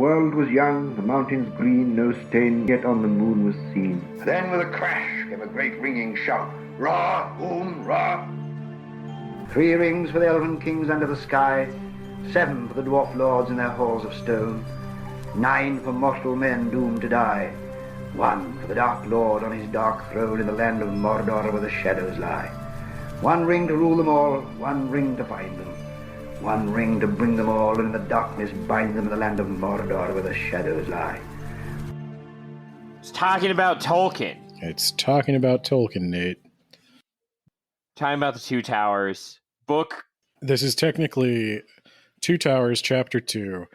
world was young, the mountains green, no stain yet on the moon was seen. Then with a crash came a great ringing shout, Ra, Ra. 3 rings for the elven kings under the sky, 7 for the dwarf lords in their halls of stone, 9 for mortal men doomed to die, 1 for the dark lord on his dark throne in the land of Mordor where the shadows lie. 1 ring to rule them all, 1 ring to find them, 1 ring to bring them all, and in the darkness bind them in the land of Mordor where the shadows lie. It's talking about Tolkien. It's talking about Tolkien, Nate. Talking about the Two Towers book. This is technically Two Towers, Chapter 2.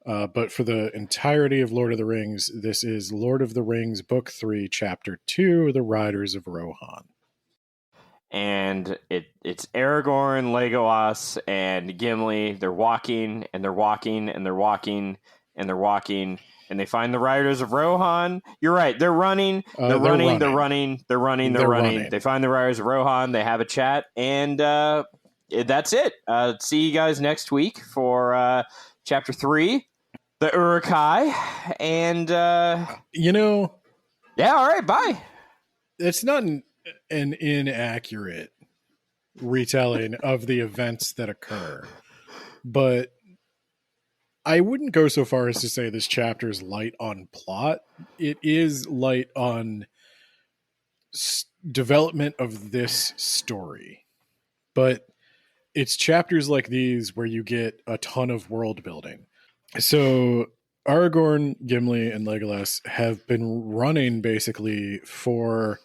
But for the entirety of Lord of the Rings, this is Lord of the Rings, Book 3, Chapter 2, The Riders of Rohan. And it's Aragorn, Legolas, and Gimli. They're walking, and they're walking, and they're walking, and they're walking, and they find the Riders of Rohan. You're right, they're running, they're running. They find the Riders of Rohan, they have a chat, and that's it. See you guys next week for Chapter 3, the Uruk-hai, and... Yeah, all right, bye. It's not an inaccurate retelling of the events that occur, but I wouldn't go so far as to say this chapter is light on plot. It is light on development of this story, but it's chapters like these where you get a ton of world building. So Aragorn, Gimli, and Legolas have been running basically for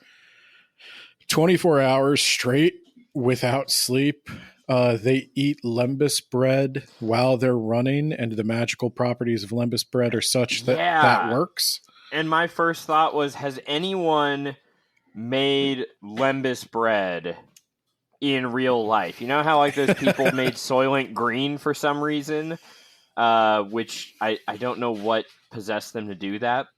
24 hours straight without sleep. They eat lembas bread while they're running, and the magical properties of lembas bread are such that that works. And my first thought was, has anyone made lembas bread in real life? You know how like those people made Soylent Green for some reason, which I don't know what possessed them to do that.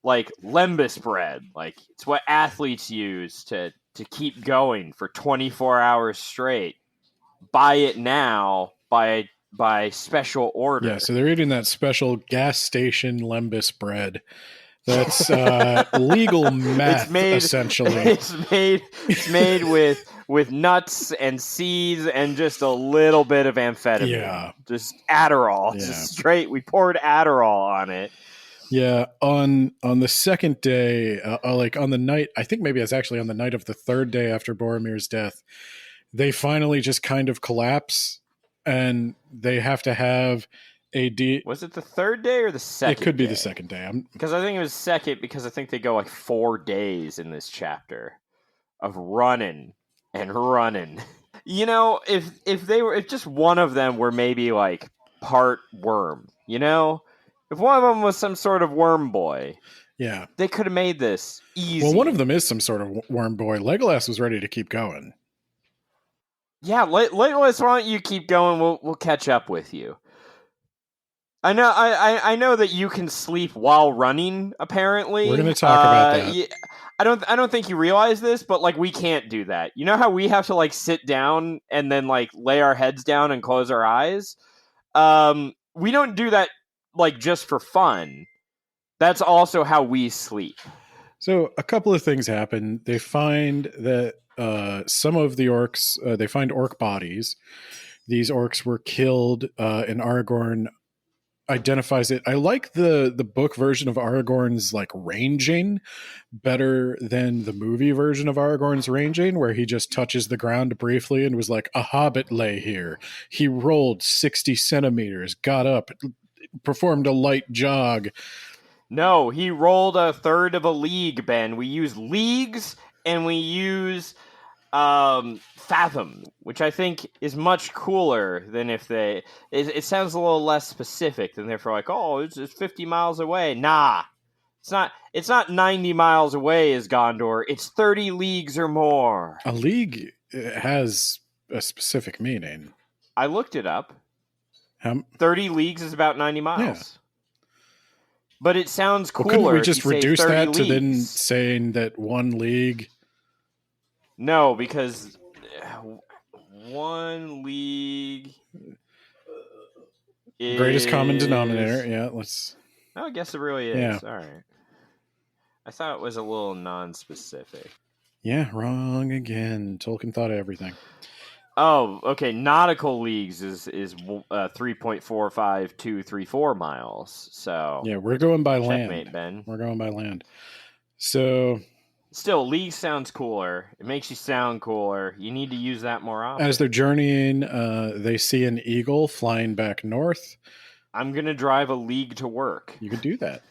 Like lembas bread, like it's what athletes use to keep going for 24 hours straight. Buy it now by special order. Yeah, so they're eating that special gas station lembas bread. That's legal meth, essentially. It's made with nuts and seeds and just a little bit of amphetamine. Yeah. Just Adderall. Yeah. Just straight. We poured Adderall on it. Yeah, on the second day, like on the night, I think maybe it's actually on the night of the third day after Boromir's death, they finally just kind of collapse, and they have to have Was it the third day or the second? It could be day? the second day. Because I think it was second, because I think they go like 4 days in this chapter of running and running. You know, if just one of them were maybe like part worm, you know? If one of them was some sort of worm boy, yeah, they could have made this easy. Well, one of them is some sort of worm boy. Legolas was ready to keep going. Yeah, Legolas, why don't you keep going? We'll catch up with you. I know that you can sleep while running. Apparently, we're going to talk about that. Yeah, I don't think you realize this, but like we can't do that. You know how we have to like sit down and then like lay our heads down and close our eyes? We don't do that like just for fun. That's also how we sleep. So a couple of things happen. They find that some of the orcs, they find orc bodies. These orcs were killed, and Aragorn identifies it. I like the book version of Aragorn's like ranging better than the movie version of Aragorn's ranging, where he just touches the ground briefly and was like, a hobbit lay here. He rolled 60 centimeters, got up, performed a light jog. No, he rolled a third of a league, Ben. We use leagues and we use fathom, which I think is much cooler than if they... It sounds a little less specific than if they're like, oh, it's 50 miles away. Nah, it's not 90 miles away is Gondor. It's 30 leagues or more. A league has a specific meaning. I looked it up. 30 leagues is about 90 miles. Yeah. But it sounds cooler. Well, couldn't we just reduce that leagues to then saying that 1 league? No, because 1 league Greatest common is... denominator. Yeah, let's. Oh, I guess it really is. Yeah. All right. I thought it was a little non-specific. Yeah, wrong again. Tolkien thought of everything. Oh, okay. Nautical leagues is 3.45234 miles. So Yeah, we're going by checkmate, land. Ben. We're going by land. So still, league sounds cooler. It makes you sound cooler. You need to use that more often. As they're journeying, they see an eagle flying back north. I'm going to drive a league to work. You could do that.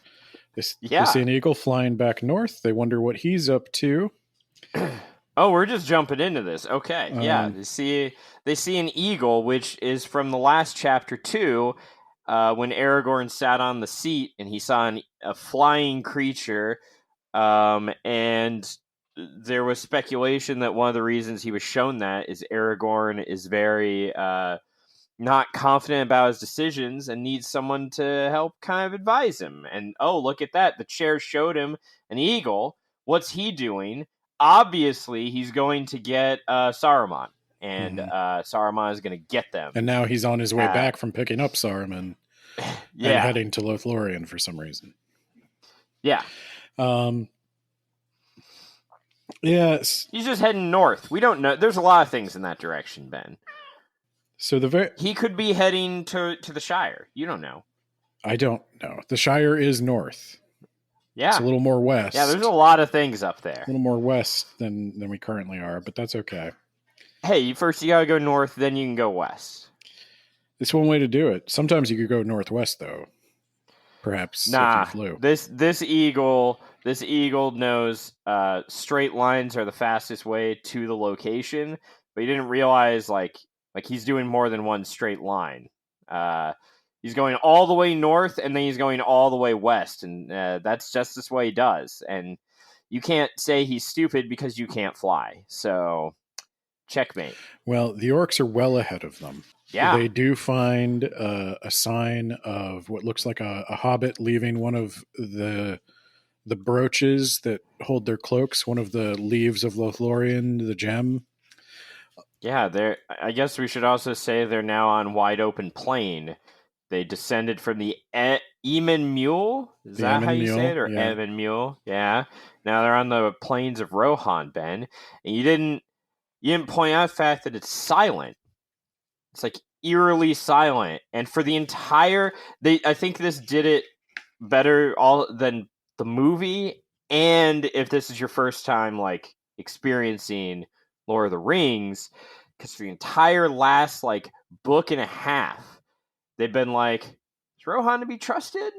They Yeah. see an eagle flying back north. They wonder what he's up to. Oh, we're just jumping into this. Okay. Yeah. They see an eagle, which is from the last chapter 2, when Aragorn sat on the seat and he saw a flying creature. And there was speculation that one of the reasons he was shown that is Aragorn is very not confident about his decisions and needs someone to help kind of advise him. And oh, look at that. The chair showed him an eagle. What's he doing? Obviously, he's going to get Saruman. And Saruman is going to get them. And now he's on his way back from picking up Saruman and heading to Lothlorien for some reason. Yeah. Yes. He's just heading north. We don't know. There's a lot of things in that direction, Ben. So he could be heading to the Shire. You don't know. I don't know. The Shire is north. Yeah. It's a little more west. Yeah, there's a lot of things up there. A little more west than we currently are, but that's okay. Hey, first you gotta go north, then you can go west. It's one way to do it. Sometimes you could go northwest, though. Perhaps. Nah, if you flew. this eagle knows straight lines are the fastest way to the location, but he didn't realize like he's doing more than one straight line. He's going all the way north, and then he's going all the way west, and that's just this way he does. And you can't say he's stupid because you can't fly. So, checkmate. Well, the orcs are well ahead of them. Yeah. They do find a sign of what looks like a hobbit leaving one of the brooches that hold their cloaks, one of the leaves of Lothlorien, the gem. Yeah, I guess we should also say they're now on wide open plain. They descended from the Eamon Mule. Is that how you say it? Or yeah. Evan Mule? Yeah. Now they're on the plains of Rohan, Ben. And you didn't point out the fact that it's silent. It's like eerily silent. And for the entire... I think this did it better than the movie. And if this is your first time like experiencing Lord of the Rings, because for the entire last like book and a half, they've been like, is Rohan to be trusted?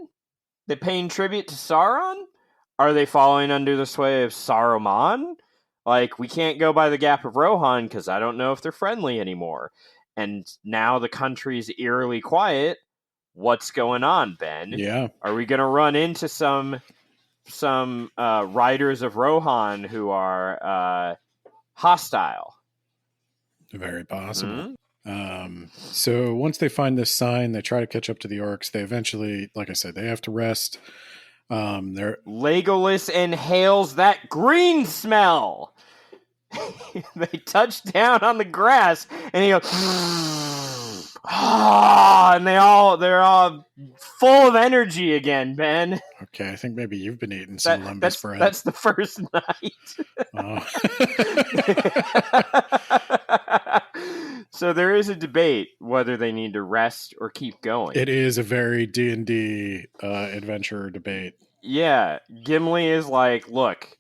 They paying tribute to Sauron? Are they following under the sway of Saruman? Like, we can't go by the gap of Rohan because I don't know if they're friendly anymore. And now the country's eerily quiet. What's going on, Ben? Yeah. Are we going to run into some riders of Rohan who are hostile? Very possible. Mm-hmm. So once they find this sign, they try to catch up to the orcs. They eventually, like I said, they have to rest. Legolas inhales that green smell. They touch down on the grass, and he goes, and they're all full of energy again, Ben. Okay, I think maybe you've been eating some lembas bread. That's the first night. So there is a debate whether they need to rest or keep going. It is a very D&D adventure debate. Yeah, Gimli is like, look,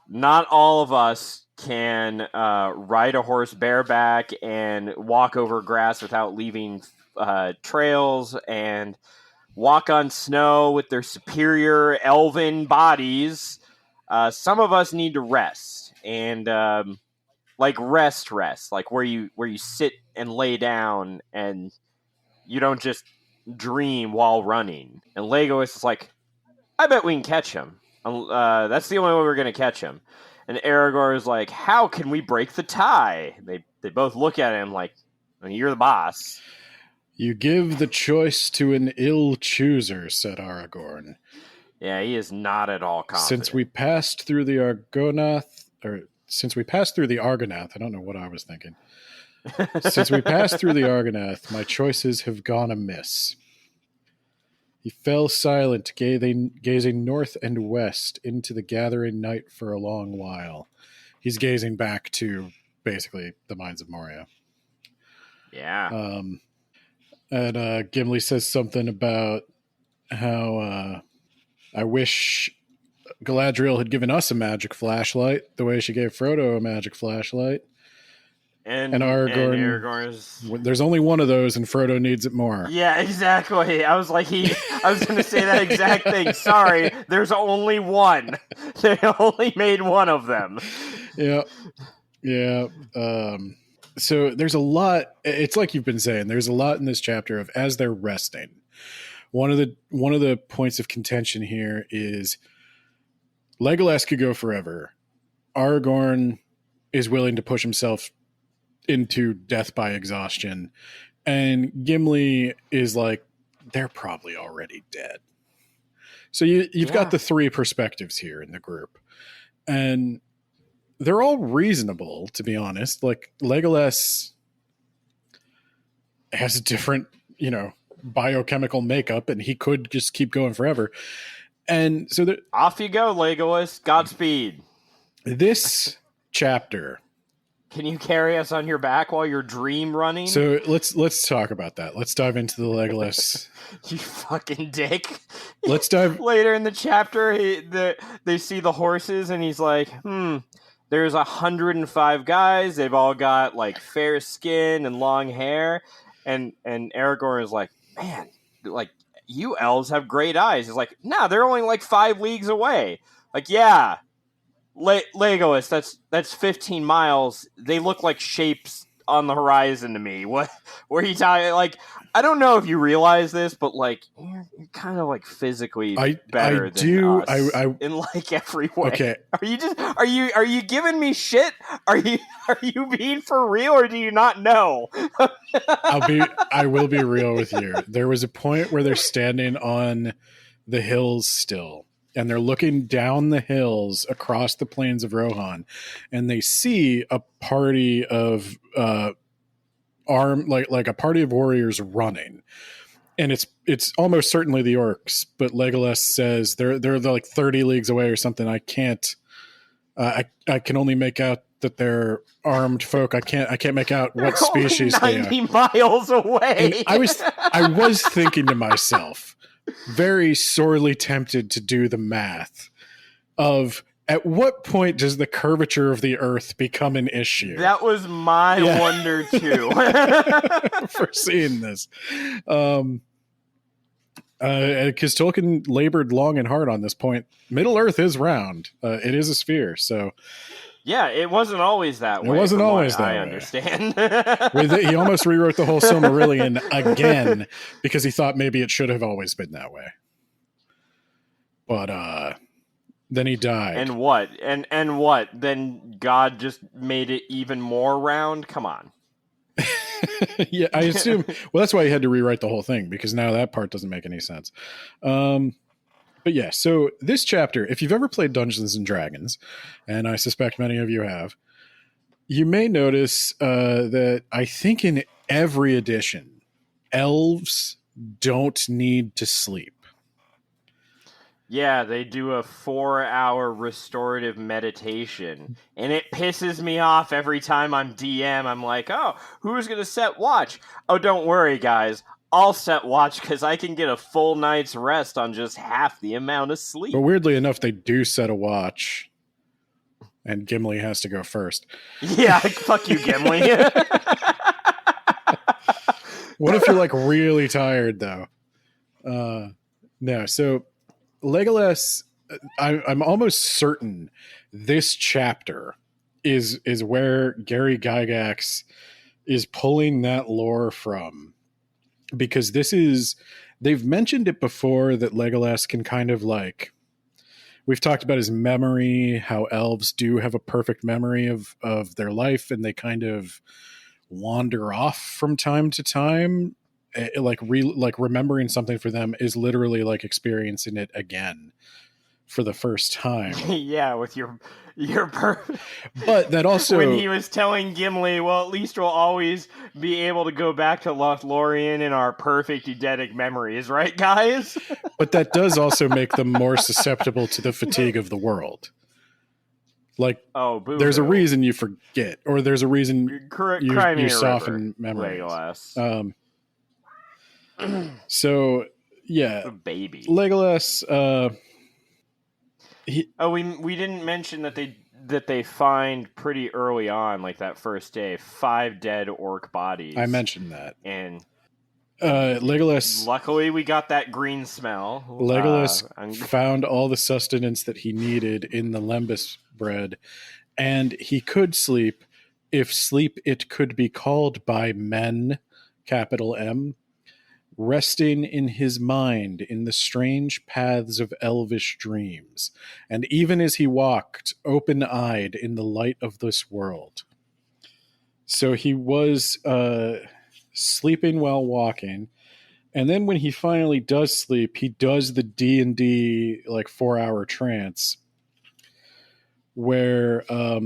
not all of us can ride a horse bareback and walk over grass without leaving trails and walk on snow with their superior elven bodies. Some of us need to rest, and like rest, like where you sit and lay down and you don't just dream while running. And Legolas is like, I bet we can catch him. That's the only way we're going to catch him. And Aragorn is like, how can we break the tie? They both look at him like, you're the boss. You give the choice to an ill chooser, said Aragorn. Yeah, he is not at all confident. Since we passed through the Argonath, I don't know what I was thinking. Since we passed through the Argonath, my choices have gone amiss. He fell silent, gazing north and west into the gathering night for a long while. He's gazing back to basically the Mines of Moria. Yeah. And Gimli says something about how I wish Galadriel had given us a magic flashlight the way she gave Frodo a magic flashlight. And Aragorn, there's only one of those, and Frodo needs it more. Yeah, exactly. I was going to say that exact thing. Sorry, there's only one. They only made one of them. Yeah. So there's a lot. It's like you've been saying. There's a lot in this chapter of as they're resting. One of the points of contention here is Legolas could go forever. Aragorn is willing to push himself into death by exhaustion, and Gimli is like, they're probably already dead. So you've got the three perspectives here in the group, and they're all reasonable, to be honest. Like, Legolas has a different, biochemical makeup, and he could just keep going forever. And so off you go, Legolas. Godspeed. This chapter. Can you carry us on your back while you're dream running? So let's talk about that. Let's dive into the Legolas. You fucking dick. Let's dive later in the chapter. They see the horses, and he's like, There's 105 guys. They've all got like fair skin and long hair, and Aragorn is like, man, like you elves have great eyes. He's like, nah, they're only like 5 leagues away. Like, yeah. Legolas, that's 15 miles. They look like shapes on the horizon to me. What were you talking? Like, I don't know if you realize this, but like you're kind of like physically better than us in like every way. Okay. Are you giving me shit? Are you being for real, or do you not know? I will be real with you. There was a point where they're standing on the hills still, and they're looking down the hills across the plains of Rohan, and they see a party of like a party of warriors running, and it's almost certainly the orcs. But Legolas says they're like 30 leagues away or something. I can't. I can only make out that they're armed folk. I can't make out what species they are. 90 miles away. And I was thinking to myself, very sorely tempted to do the math of at what point does the curvature of the earth become an issue? That was my wonder too. For seeing this. Because Tolkien labored long and hard on this point. Middle Earth is round. It is a sphere, so... Yeah, it wasn't always that way. It wasn't always that way. I understand. He almost rewrote the whole Silmarillion again because he thought maybe it should have always been that way. But then he died. And what? And what? Then God just made it even more round? Come on. Yeah, I assume. Well, that's why he had to rewrite the whole thing, because now that part doesn't make any sense. But yeah, so this chapter, if you've ever played Dungeons and Dragons, and I suspect many of you have, you may notice that I think in every edition, elves don't need to sleep. Yeah, they do a 4-hour restorative meditation, and it pisses me off every time I'm DM. I'm like, oh, who's going to set watch? Oh, don't worry, guys. I'll set watch because I can get a full night's rest on just half the amount of sleep. But weirdly enough, they do set a watch, and Gimli has to go first. Yeah, fuck you, Gimli. What if you're like really tired, though? No, so Legolas, I'm almost certain this chapter is where Gary Gygax is pulling that lore from. Because they've mentioned it before that Legolas can kind of like, we've talked about his memory, how elves do have a perfect memory of their life, and they kind of wander off from time to time. Like remembering something for them is literally like experiencing it again. for the first time. Yeah, with your But that also, when he was telling Gimli, well, at least we'll always be able to go back to Lothlorien in our perfect eidetic memories, right, guys? but that does also make them more susceptible to the fatigue of the world. Like, there's a reason you forget, or there's a reason you soften memories. Legolas. So, yeah, baby. Legolas. We didn't mention that they find pretty early on, like that first day, 5 dead orc bodies. I mentioned that, and Legolas. Luckily, we got that green smell. Legolas found all the sustenance that he needed in the lembas bread, and he could sleep, if sleep it could be called by men, capital M, resting in his mind in the strange paths of elvish dreams, and even as he walked, open-eyed in the light of this world. So he was sleeping while walking, and then when he finally does sleep, he does the D&D like 4-hour trance where let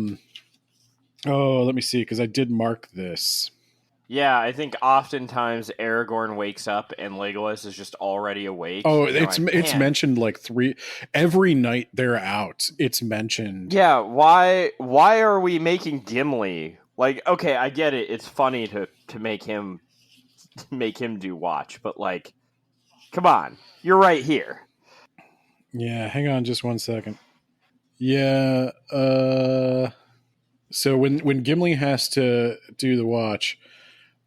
me see, because I did mark this. Yeah, I think oftentimes Aragorn wakes up and Legolas is just already awake. Oh, it's mentioned like every night they're out. It's mentioned. Yeah, why are we making Gimli? Like, okay, I get it. It's funny to make him do watch, but like, come on, you're right here. Yeah, hang on just one second. Yeah, so when Gimli has to do the watch,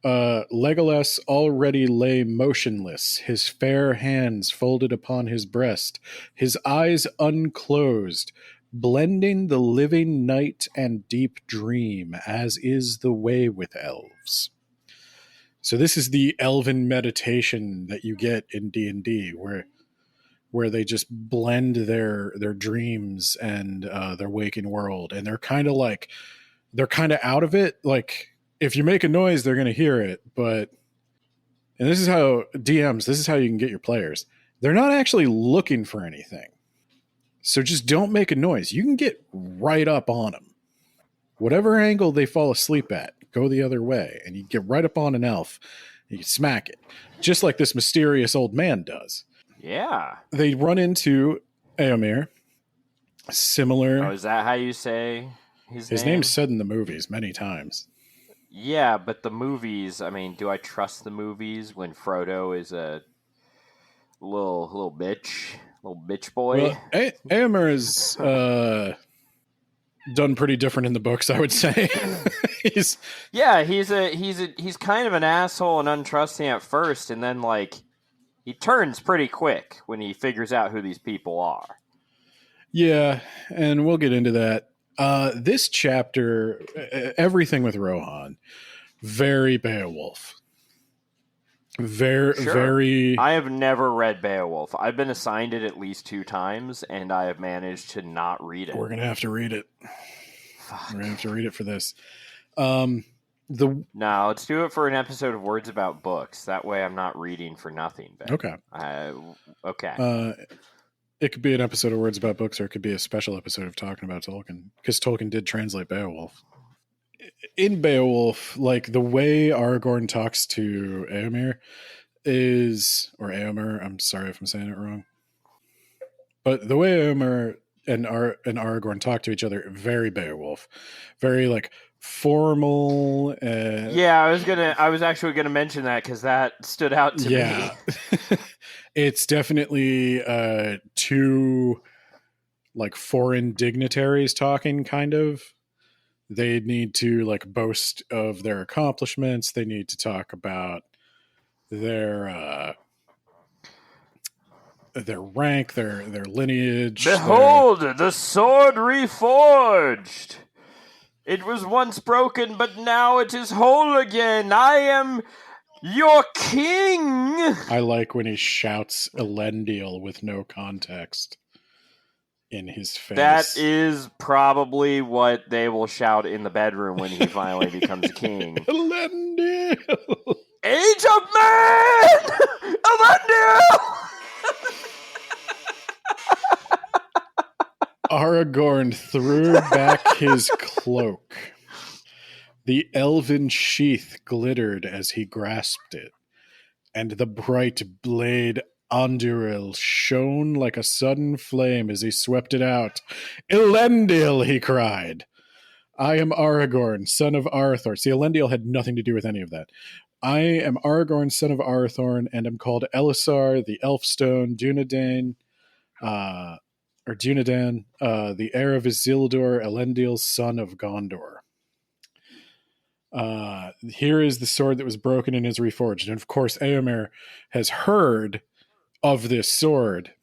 Legolas already lay motionless, his fair hands folded upon his breast, his eyes unclosed, blending the living night and deep dream, as is the way with elves. So this is the elven meditation that you get in D&D, where they just blend their dreams and their waking world, and they're kind of out of it. Like, if you make a noise, they're going to hear it. And this is how DMs, this is how you can get your players. They're not actually looking for anything. So just don't make a noise. You can get right up on them. Whatever angle they fall asleep at, go the other way. And you get right up on an elf. And you smack it. Just like this mysterious old man does. Yeah. They run into Eomer. Similar. Oh, is that how you say his name? Name's said in the movies many times. Yeah, but the movies, I mean, do I trust the movies when Frodo is a little bitch boy? Well, Eomer is done pretty different in the books, I would say. he's kind of an asshole and untrusting at first, and then like he turns pretty quick when he figures out who these people are. Yeah, and we'll get into that. This chapter, everything with Rohan, very Beowulf. Very. I have never read Beowulf. I've been assigned it at least 2 times, and I have managed to not read it. We're gonna have to read it. Fuck. We're gonna have to read it for this. No, let's do it for an episode of Words About Books. That way, I'm not reading for nothing. Ben. Okay. Okay. It could be an episode of Words About Books, or it could be a special episode of talking about Tolkien, because Tolkien did translate Beowulf. In Beowulf, like the way Aragorn talks to Eomer or Eomer, I'm sorry if I'm saying it wrong, but the way Eomer and Aragorn talk to each other, very Beowulf, very like formal. Yeah, I was actually gonna mention that because that stood out to me. It's definitely 2 like foreign dignitaries talking, kind of. They need to like boast of their accomplishments. They need to talk about their rank, their lineage. Behold, the sword reforged. It was once broken, but now it is whole again. I am your king. I like when he shouts Elendil with no context in his face. That is probably what they will shout in the bedroom when he finally becomes king. Elendil! Age of Man! Elendil! Aragorn threw back his cloak. The elven sheath glittered as he grasped it, and the bright blade Anduril shone like a sudden flame as he swept it out. Elendil, he cried. I am Aragorn, son of Arathorn. See, Elendil had nothing to do with any of that. I am Aragorn, son of Arathorn, and am called Elisar, the Elfstone, Dunedain, the heir of Isildur, Elendil's son of Gondor. Here is the sword that was broken and is reforged. And of course, Eomer has heard of this sword,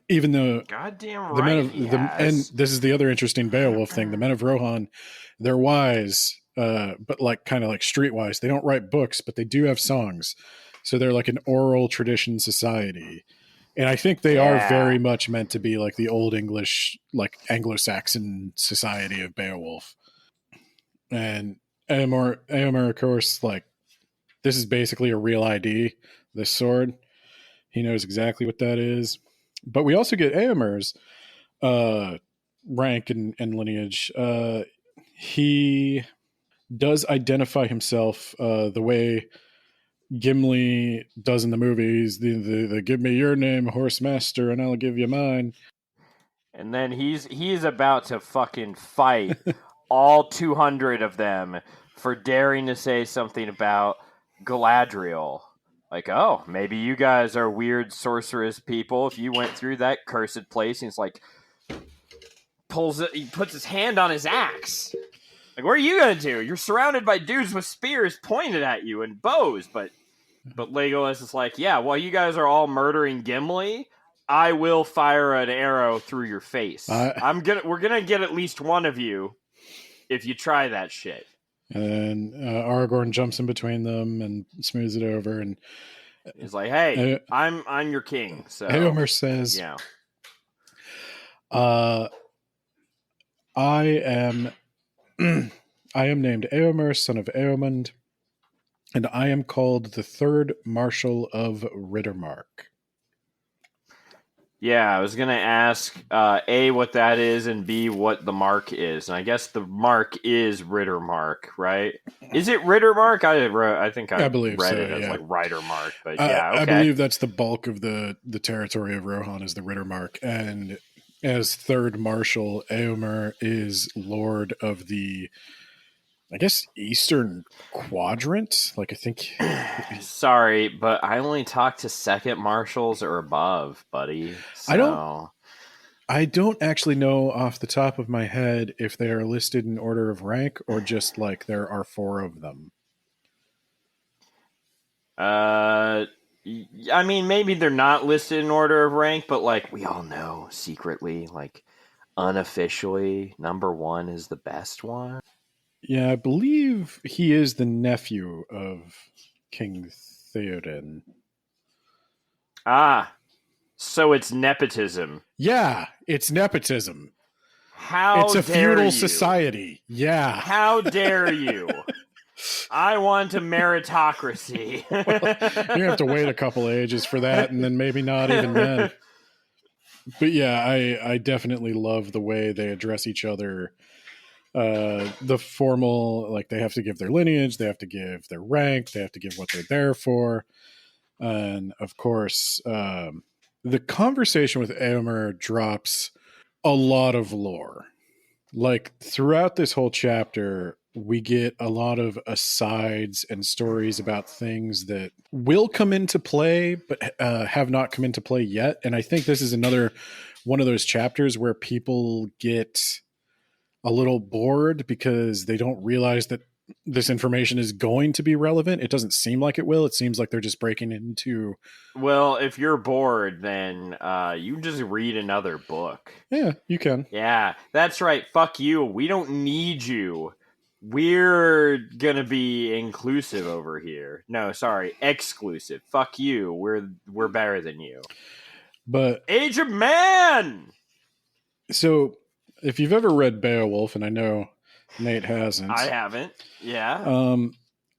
even though goddamn the right men of he the, and has. this is the other interesting Beowulf thing. The men of Rohan, they're wise, but like kind of like streetwise. They don't write books, but they do have songs. So they're like an oral tradition society. And I think they are very much meant to be like the old English, like Anglo-Saxon society of Beowulf. And Eomer, of course, like this is basically a real ID, this sword. He knows exactly what that is. But we also get Eomer's rank and lineage. He does identify himself the way Gimli does in the movies. The give me your name, horse master, and I'll give you mine. And then he's about to fucking fight all 200 of them for daring to say something about Galadriel. Like, oh, maybe you guys are weird sorceress people if you went through that cursed place. And he's like, he puts his hand on his axe. Like, what are you gonna do? You're surrounded by dudes with spears pointed at you and bows, but Legolas is like, yeah, while you guys are all murdering Gimli, I will fire an arrow through your face. We're gonna get at least one of you if you try that shit. And Aragorn jumps in between them and smooths it over, and he's like, "Hey, I'm your king." So Eomer says, "Yeah, I am named Eomer, son of Eomund, and I am called the third Marshal of Riddermark." Yeah, I was gonna ask A, what that is, and B, what the mark is. And I guess the mark is Riddermark, right? Is it Riddermark? I think I believe read so, it as yeah. like Ridermark, but yeah, okay. I believe that's the bulk of the territory of Rohan is the Riddermark, and as third Marshal, Eomer is Lord of the, I guess, Eastern Quadrant. Like, I think. Sorry, but I only talk to second marshals or above, buddy. So. I don't actually know off the top of my head if they are listed in order of rank or just like there are 4 of them. I mean, maybe they're not listed in order of rank, but like we all know secretly, like unofficially, number 1 is the best one. Yeah, I believe he is the nephew of King Theoden. Ah, so it's nepotism. Yeah, it's nepotism. It's a feudal society. Yeah. How dare you? I want a meritocracy. Well, you have to wait a couple of ages for that, and then maybe not even then. But yeah, I definitely love the way they address each other. The formal, like, they have to give their lineage, they have to give their rank, they have to give what they're there for. And of course, the conversation with Eomer drops a lot of lore. Like, throughout this whole chapter, we get a lot of asides and stories about things that will come into play, but have not come into play yet. And I think this is another one of those chapters where people get a little bored because they don't realize that this information is going to be relevant. It doesn't seem like it will. It seems like they're just breaking into. Well, if you're bored, then you just read another book. Yeah, you can. Yeah, that's right. Fuck you. We don't need you. We're gonna be inclusive over here. No, sorry, exclusive. Fuck you. We're better than you. But Age of Man. So, if you've ever read Beowulf, and I know Nate hasn't, I haven't. Yeah.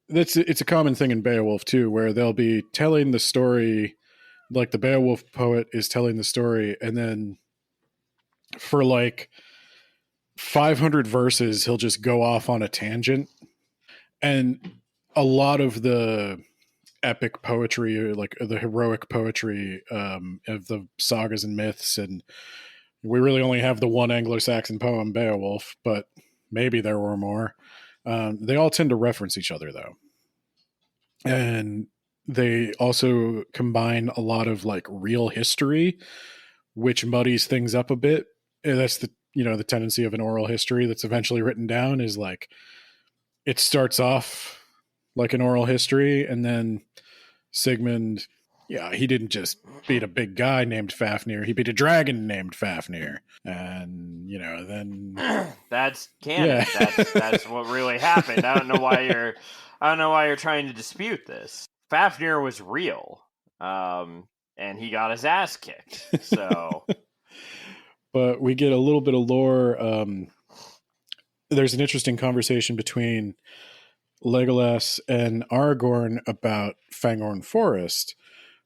It's a common thing in Beowulf too, where they'll be telling the story, like the Beowulf poet is telling the story, and then for like 500 verses, he'll just go off on a tangent. And a lot of the epic poetry, or like the heroic poetry of the sagas and myths, and we really only have the one Anglo-Saxon poem, Beowulf, but maybe there were more. They all tend to reference each other, though. And they also combine a lot of like real history, which muddies things up a bit. And that's the tendency of an oral history that's eventually written down, is like it starts off like an oral history, and then Sigmund, he didn't just beat a big guy named Fafnir, he beat a dragon named Fafnir. And then that's canon. That's what really happened. I don't know why you're trying to dispute this. Fafnir was real. And he got his ass kicked. So but we get a little bit of lore. There's an interesting conversation between Legolas and Aragorn about Fangorn Forest,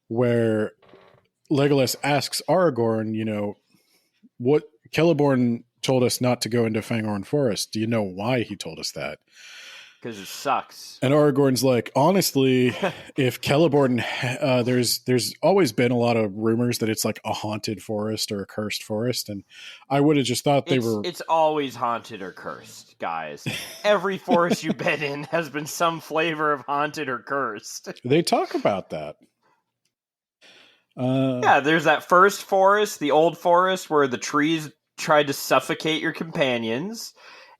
where Legolas asks Aragorn, what Celeborn told us not to go into Fangorn Forest. Do you know why he told us that? Because it sucks. And Aragorn's like, honestly, if Celeborn, there's always been a lot of rumors that it's like a haunted forest or a cursed forest, and I would have just thought It's always haunted or cursed, guys. Every forest you've been in has been some flavor of haunted or cursed. They talk about that. Yeah, there's that first forest, the old forest, where the trees tried to suffocate your companions.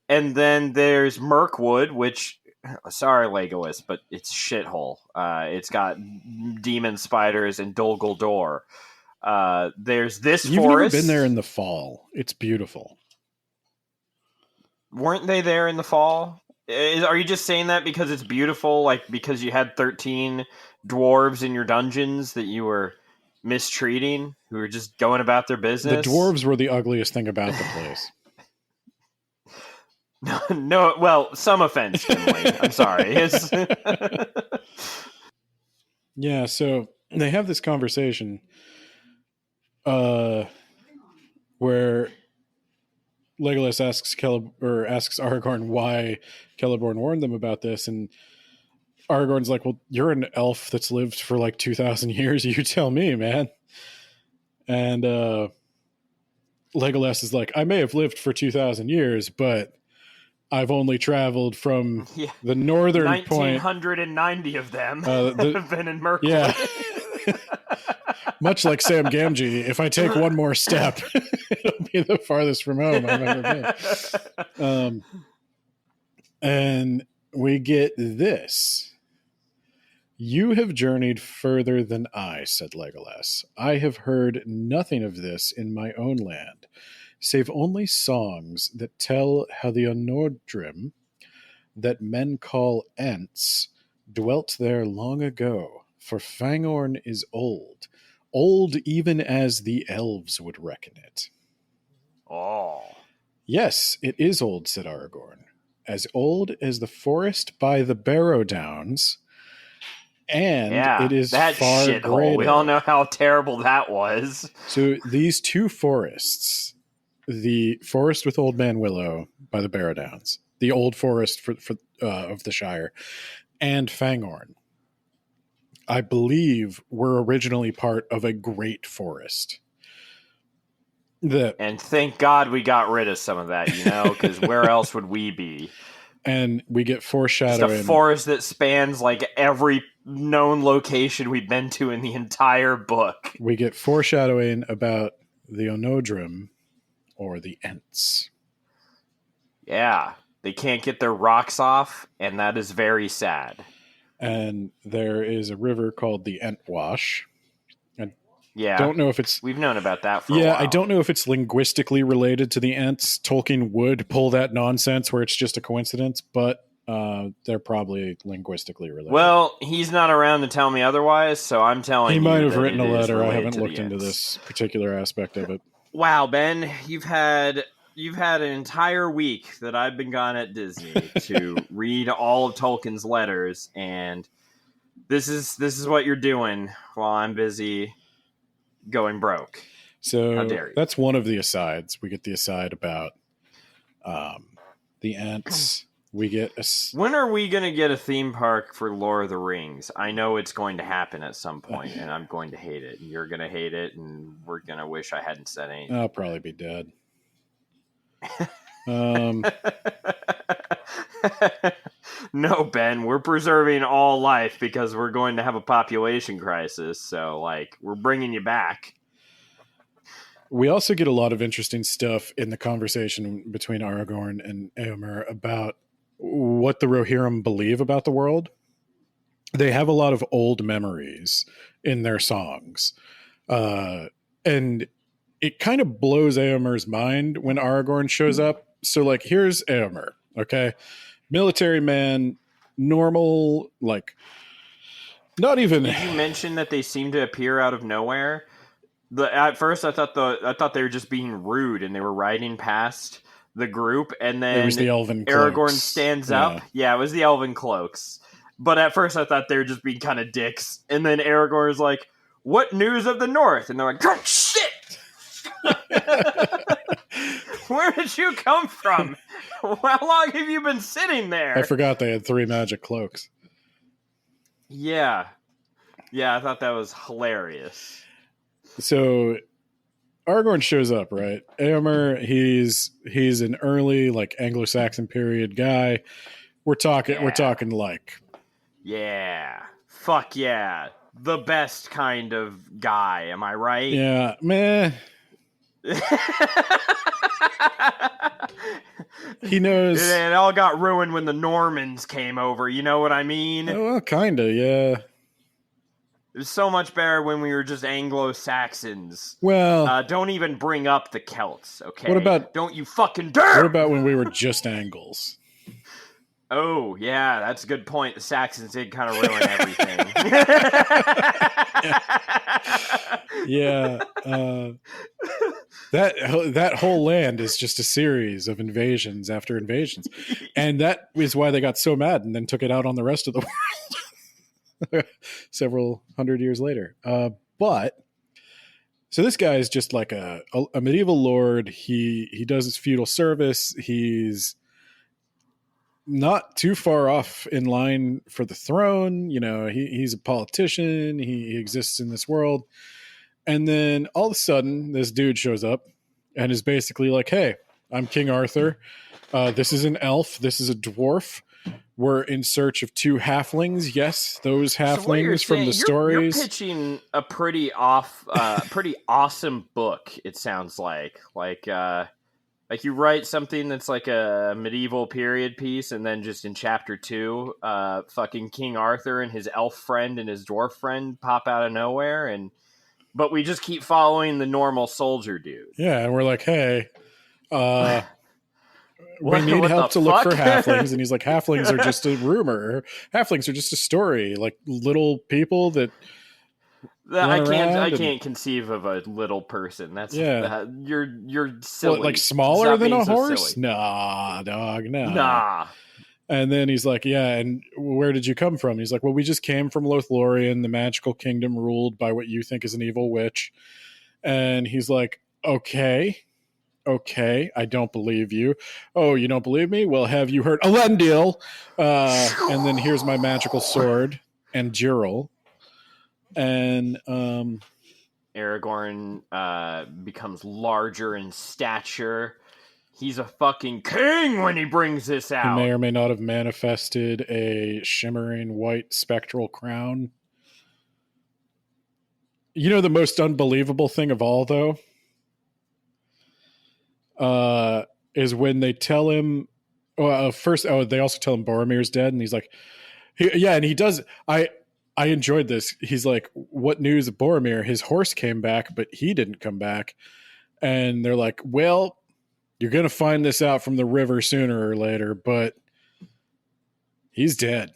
And then there's Mirkwood, which, sorry, Legolas, but it's shithole. It's got demon spiders and Dol Guldur. There's this You've forest. Never been there in the fall. It's beautiful. Weren't they there in the fall? Are you just saying that because it's beautiful? Like, because you had 13 dwarves in your dungeons that you were mistreating, who were just going about their business? The dwarves were the ugliest thing about the place. No, well, some offense, Finley. I'm sorry. Yeah, so they have this conversation where Legolas asks Aragorn why Celeborn warned them about this, and Aragorn's like, well, you're an elf that's lived for like 2,000 years. You tell me, man. And Legolas is like, I may have lived for 2,000 years, but I've only traveled from the northern 1,990 point. of them have been in Mirkwood. Yeah. Much like Sam Gamgee, if I take one more step, it'll be the farthest from home I've ever been. And we get this. You have journeyed further than I, said Legolas. I have heard nothing of this in my own land, save only songs that tell how the Onodrim, that men call Ents, dwelt there long ago, for Fangorn is old even as the elves would reckon it. Oh. Yes, it is old, said Aragorn, as old as the forest by the Barrow Downs, and it is that far shithole. greater. We all know how terrible that was. So these two forests, the forest with Old Man Willow by the Barrow Downs, the old forest of the Shire, and Fangorn, I believe, were originally part of a great forest. And thank God we got rid of some of that, because where else would we be? And we get foreshadowing. Just a forest that spans like every known location we've been to in the entire book. We get foreshadowing about the Onodrim, or the Ents. Yeah, they can't get their rocks off, and that is very sad. And there is a river called the Entwash. Yeah, don't know if it's... We've known about that for a while. I don't know if it's linguistically related to the Ents. Tolkien would pull that nonsense where it's just a coincidence, but they're probably linguistically related. Well, he's not around to tell me otherwise, so I'm telling you. He might have written a letter. I haven't looked into this particular aspect of it. Wow, Ben, you've had an entire week that I've been gone at Disney to read all of Tolkien's letters, and this is what you're doing while I'm busy going broke. How So dare you? that's one of the asides. We get the aside about the ants. We get When are we going to get a theme park for Lord of the Rings? I know it's going to happen at some point, and I'm going to hate it. And you're going to hate it, and we're going to wish I hadn't said anything. I'll probably be dead. No, Ben, we're preserving all life because we're going to have a population crisis. So, like, we're bringing you back. We also get a lot of interesting stuff in the conversation between Aragorn and Eomer about what the Rohirrim believe about the world. They have a lot of old memories in their songs. And it kind of blows Eomer's mind when Aragorn shows up. So, like, here's Eomer, okay? Military man, normal, like, not even... Did you mention that they seem to appear out of nowhere? At first, I thought they were just being rude, and they were riding past the group, and then It was the elven Aragorn cloaks. stands up. Yeah, it was the elven cloaks. But at first, I thought they were just being kind of dicks, and then Aragorn's like, "What news of the North?" And they're like, "Oh, shit! Where did you come from? How long have you been sitting there?" I forgot they had 3 magic cloaks. Yeah, I thought that was hilarious. So Aragorn shows up, right? Eomer, he's an early, like, Anglo-Saxon period guy. We're talking like, yeah, fuck yeah, the best kind of guy. Am I right? yeah, meh. He knows. It all got ruined when the Normans came over. You know what I mean? Oh, well, kinda, yeah. It was so much better when we were just Anglo-Saxons. Well, don't even bring up the Celts, okay? What about- Don't you fucking dare! What about when we were just Angles? Oh, yeah, that's a good point. The Saxons did kind of ruin everything. Yeah. That whole land is just a series of invasions after invasions. And that is why they got so mad and then took it out on the rest of the world several hundred years later. But so this guy is just like a medieval lord. He does his feudal service. He's not too far off in line for the throne. You know, he's a politician. He exists in this world. And then all of a sudden, this dude shows up and is basically like, "Hey, I'm King Arthur. This is an elf. This is a dwarf. We're in search of 2 halflings. Yes, those halflings from the stories." You're pitching a pretty awesome book. It sounds like you write something that's like a medieval period piece, and then just in chapter 2, fucking King Arthur and his elf friend and his dwarf friend pop out of nowhere, but we just keep following the normal soldier dude. Yeah, and we're like, "Hey, we need help to look for halflings." And he's like, "Halflings are just a rumor. Halflings are just a story, like little people that I can't conceive of a little person. That's you're silly. What, like smaller than a horse? Silly. Nah, dog, no. Nah. And then he's like, "Yeah, and where did you come from?" He's like, "Well, we just came from Lothlorien, the magical kingdom ruled by what you think is an evil witch." And he's like, Okay, I don't believe you. "Oh, you don't believe me? Well, have you heard Elendil?" And then here's my magical sword and Juril. And Aragorn becomes larger in stature. He's a fucking king when he brings this out. He may or may not have manifested a shimmering white spectral crown. You know the most unbelievable thing of all, though? Is when they tell him... first, they also tell him Boromir's dead, and he's like... and he does... I enjoyed this. He's like, "What news of Boromir? His horse came back, but he didn't come back." And they're like, "Well, you're going to find this out from the river sooner or later, but he's dead."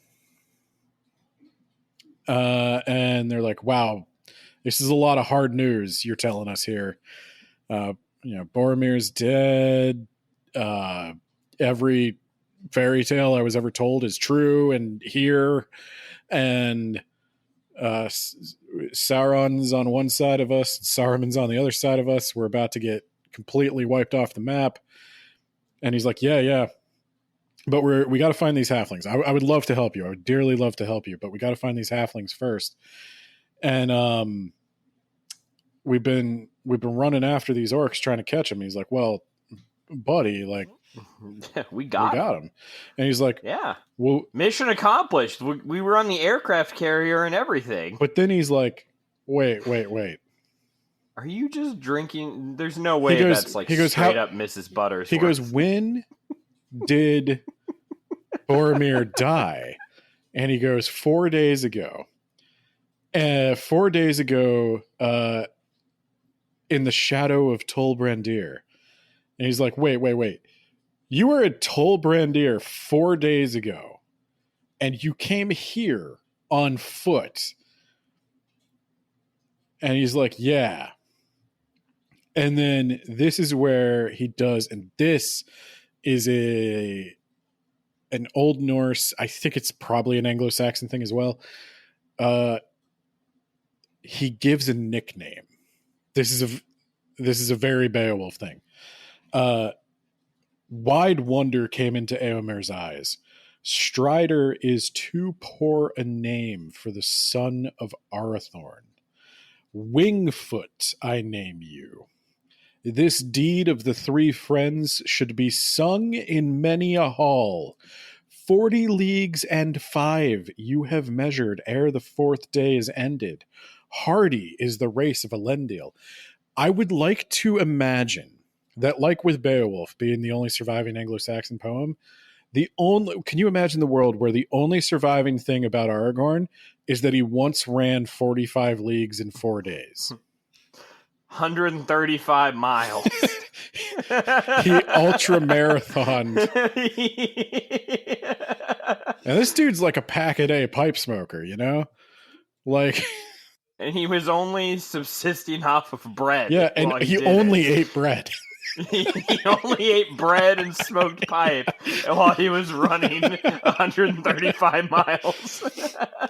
And they're like, "Wow, this is a lot of hard news you're telling us here. Boromir's dead. Every fairy tale I was ever told is true and here. And Sauron's on one side of us, Saruman's on the other side of us. We're about to get completely wiped off the map. And he's like, yeah, but we got to find these halflings. I would love to help you. I would dearly love to help you, but we got to find these halflings first. And we've been running after these orcs trying to catch him. He's like, well, buddy, like we got him. And he's like, yeah, well, mission accomplished. We were on the aircraft carrier and everything. But then he's like, wait. Are you just drinking? There's no way that's like straight up Mrs. Butters. He goes, when did Boromir die? And he goes, 4 days ago. 4 days ago, in the shadow of Tol Brandir. And he's like, wait. You were at Tol Brandir 4 days ago, and you came here on foot. And he's like, yeah. And then this is where he does, and this is an Old Norse, I think it's probably an Anglo-Saxon thing as well. He gives a nickname. This is a very Beowulf thing. Wide wonder came into Eomer's eyes. Strider is too poor a name for the son of Arathorn. Wingfoot I name you. This deed of the three friends should be sung in many a hall. 40 leagues and 5 you have measured ere the 4th day is ended. Hardy is the race of Elendil. I would like to imagine that, like with Beowulf being the only surviving Anglo-Saxon poem, can you imagine the world where the only surviving thing about Aragorn is that he once ran 45 leagues in 4 days? 135 miles. He ultra marathoned. And this dude's like a pack-a-day pipe smoker, you know? Like... And he was only subsisting off of bread. Yeah, and he only ate bread. He only ate bread and smoked pipe while he was running 135 miles.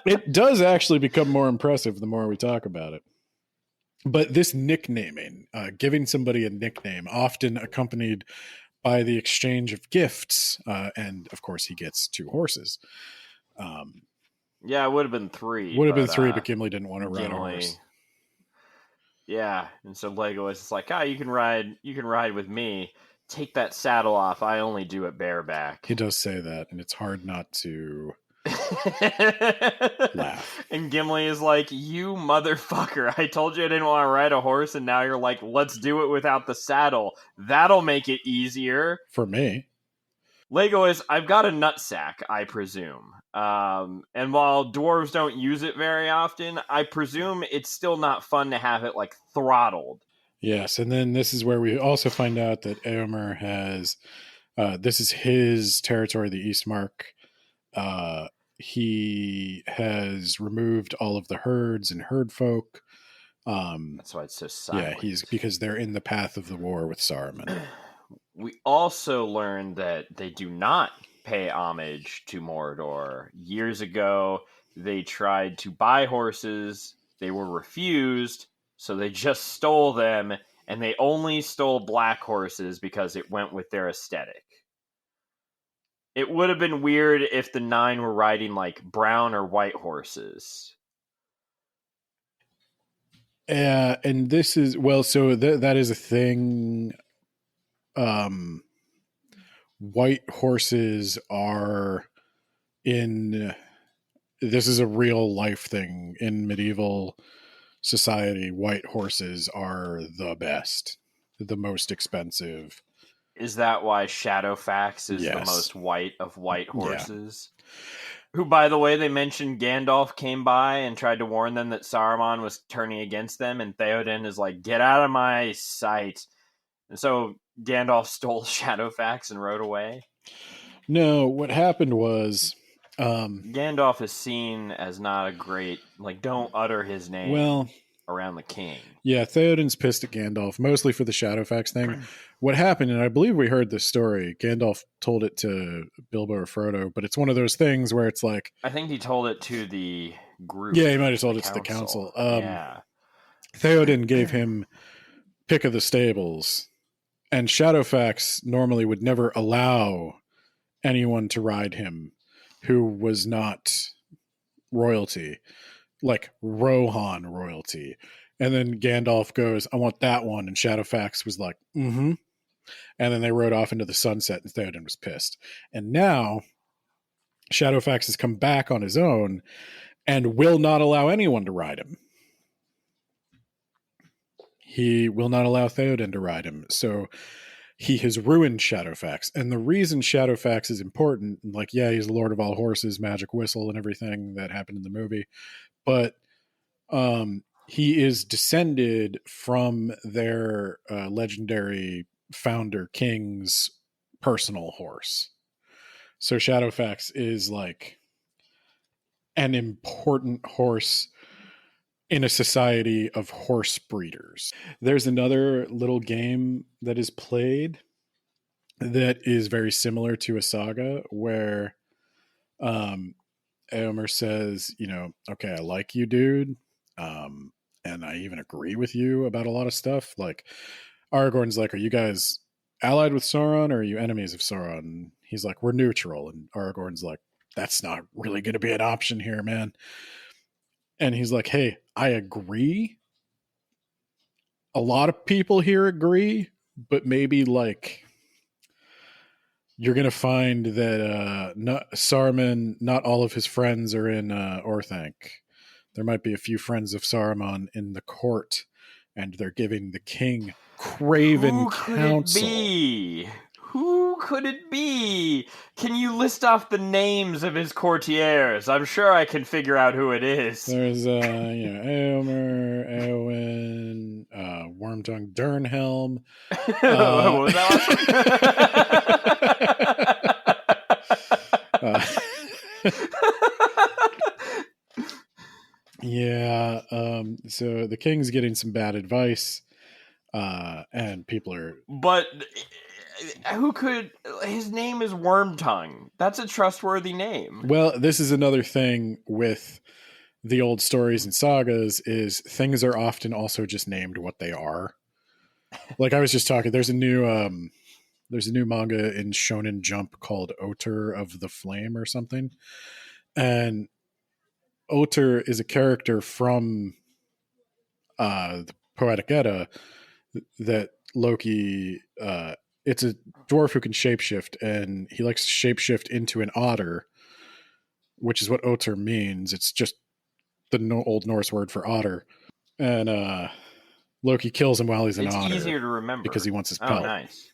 It does actually become more impressive the more we talk about it. But this nicknaming, giving somebody a nickname, often accompanied by the exchange of gifts, and of course he gets 2 horses. Yeah, it would have been 3. But Gimli didn't want to ride a horse. Yeah, and so Legolas is like, you can ride with me. Take that saddle off. I only do it bareback. He does say that, and it's hard not to laugh. And Gimli is like, you motherfucker. I told you I didn't want to ride a horse, and now you're like, let's do it without the saddle. That'll make it easier. For me. Legolas, I've got a nutsack, I presume. And while dwarves don't use it very often, I presume it's still not fun to have it like throttled. Yes, and then this is where we also find out that Eomer has, this is his territory, the Eastmark. He has removed all of the herds and herd folk. That's why it's so silent. Yeah, because they're in the path of the war with Saruman. We also learned that they do not pay homage to Mordor. Years ago, they tried to buy horses. They were refused, so they just stole them, and they only stole black horses because it went with their aesthetic. It would have been weird if the 9 were riding like brown or white horses. And this is, well, so that is a thing. White horses are this is a real life thing in medieval society. White horses are the best, the most expensive. Is that why Shadowfax is the most white of white horses? Yeah. Who, by the way, they mentioned Gandalf came by and tried to warn them that Saruman was turning against them, and Theoden is like, get out of my sight. And so Gandalf stole Shadowfax and rode away? No, what happened was... Gandalf is seen as not a great... Like, don't utter his name around the king. Yeah, Theoden's pissed at Gandalf, mostly for the Shadowfax thing. What happened, and I believe we heard this story, Gandalf told it to Bilbo or Frodo, but it's one of those things where it's like... I think he told it to the group. Yeah, he might have told it to the council. Yeah. Theoden gave him pick of the stables, and Shadowfax normally would never allow anyone to ride him who was not royalty, like Rohan royalty. And then Gandalf goes, I want that one. And Shadowfax was like, mm-hmm. And then they rode off into the sunset, and Theoden was pissed. And now Shadowfax has come back on his own and will not allow anyone to ride him. He will not allow Theoden to ride him. So he has ruined Shadowfax. And the reason Shadowfax is important, like, yeah, he's the Lord of all horses, magic whistle, and everything that happened in the movie, but he is descended from their legendary founder king's personal horse. So Shadowfax is like an important horse in a society of horse breeders. There's another little game that is played that is very similar to a saga where Eomer says, okay, I like you, dude. And I even agree with you about a lot of stuff. Like, Aragorn's like, are you guys allied with Sauron or are you enemies of Sauron? And he's like, we're neutral. And Aragorn's like, that's not really going to be an option here, man. And he's like, hey, I agree. A lot of people here agree, but maybe like you're going to find that Saruman, not all of his friends are in Orthanc. There might be a few friends of Saruman in the court, and they're giving the king craven counsel. Who could it be? Can you list off the names of his courtiers? I'm sure I can figure out who it is. There's Eomer, Eowyn, Wormtongue, Durnhelm. What was that last one? Yeah. So the king's getting some bad advice, and people are. But who could? His name is Wormtongue. That's a trustworthy name. Well, this is another thing with the old stories and sagas: is things are often also just named what they are. Like I was just talking. There's a new manga in Shonen Jump called Otter of the Flame or something, and Otter is a character from the Poetic Edda that Loki. It's a dwarf who can shapeshift, and he likes to shapeshift into an otter, which is what Otter means. It's just the Old Norse word for otter. And Loki kills him while he's an otter. It's easier to remember because he wants his pelt. Oh, nice.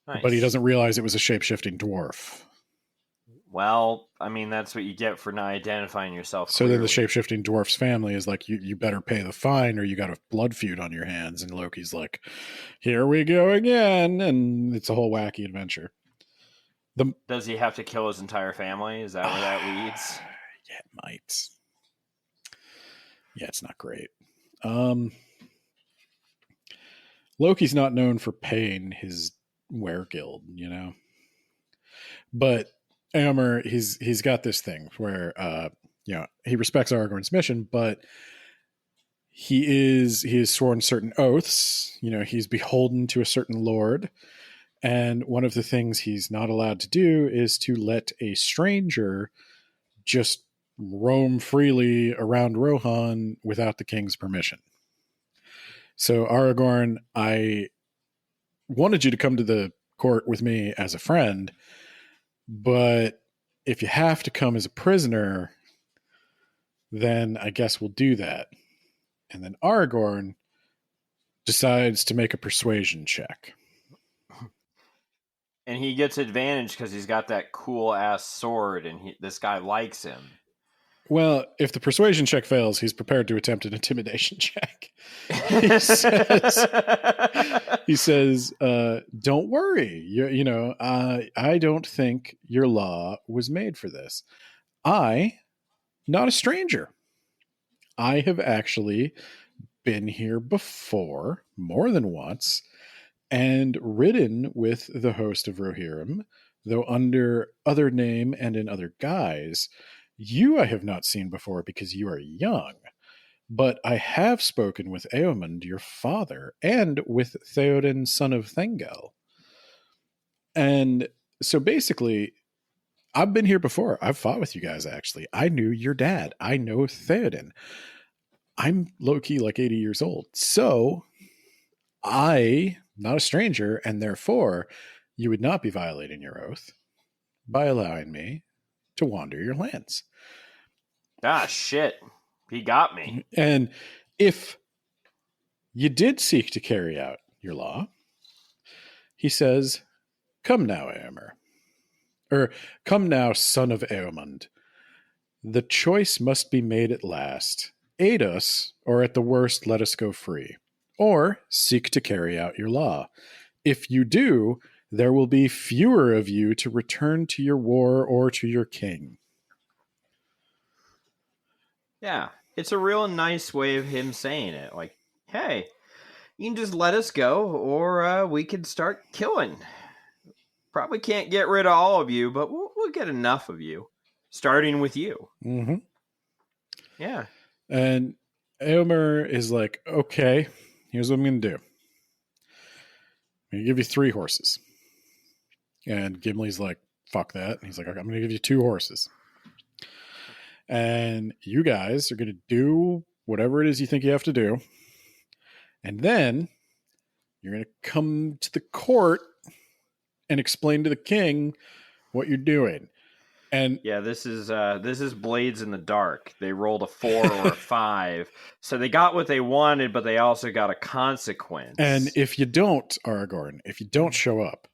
But he doesn't realize it was a shapeshifting dwarf. Well, I mean, that's what you get for not identifying yourself So clearly. then the shapeshifting dwarf's family is like, you better pay the fine or you got a blood feud on your hands. And Loki's like, here we go again. And it's a whole wacky adventure. Does he have to kill his entire family? Is that where that leads? Yeah, it might. Yeah, it's not great. Loki's not known for paying his weregild, But Eomer, he's got this thing where he respects Aragorn's mission, but he is sworn certain oaths. He's beholden to a certain lord, and one of the things he's not allowed to do is to let a stranger just roam freely around Rohan without the king's permission. So Aragorn, I wanted you to come to the court with me as a friend, but if you have to come as a prisoner, then I guess we'll do that. And then Aragorn decides to make a persuasion check. And he gets advantage because he's got that cool-ass sword, and this guy likes him. Well, if the persuasion check fails, he's prepared to attempt an intimidation check. He says, don't worry. I don't think your law was made for this. Not a stranger. I have actually been here before, more than once, and ridden with the host of Rohirrim, though under other name and in other guise. You I have not seen before because you are young, but I have spoken with Eomer, your father, and with Theoden, son of Thengel. And so basically, I've been here before. I've fought with you guys, actually. I knew your dad. I know Theoden. I'm low-key like 80 years old. So not a stranger, and therefore you would not be violating your oath by allowing me to wander your lands. Ah, shit. He got me. And if you did seek to carry out your law, he says, come now, Eomer. Or, come now, son of Eomund. The choice must be made at last. Aid us, or at the worst, let us go free. Or seek to carry out your law. If you do, there will be fewer of you to return to your war or to your king. Yeah, it's a real nice way of him saying it. Like, hey, you can just let us go, or we can start killing. Probably can't get rid of all of you, but we'll get enough of you, starting with you. Mm-hmm. Yeah. And Eomer is like, okay, here's what I'm going to do. I'm going to give you 3 horses. And Gimli's like, fuck that. And he's like, okay, I'm going to give you 2 horses. And you guys are going to do whatever it is you think you have to do. And then you're going to come to the court and explain to the king what you're doing. And yeah, this is Blades in the Dark. They rolled a 4 or a 5, so they got what they wanted, but they also got a consequence. And if you don't, Aragorn, if you don't show up,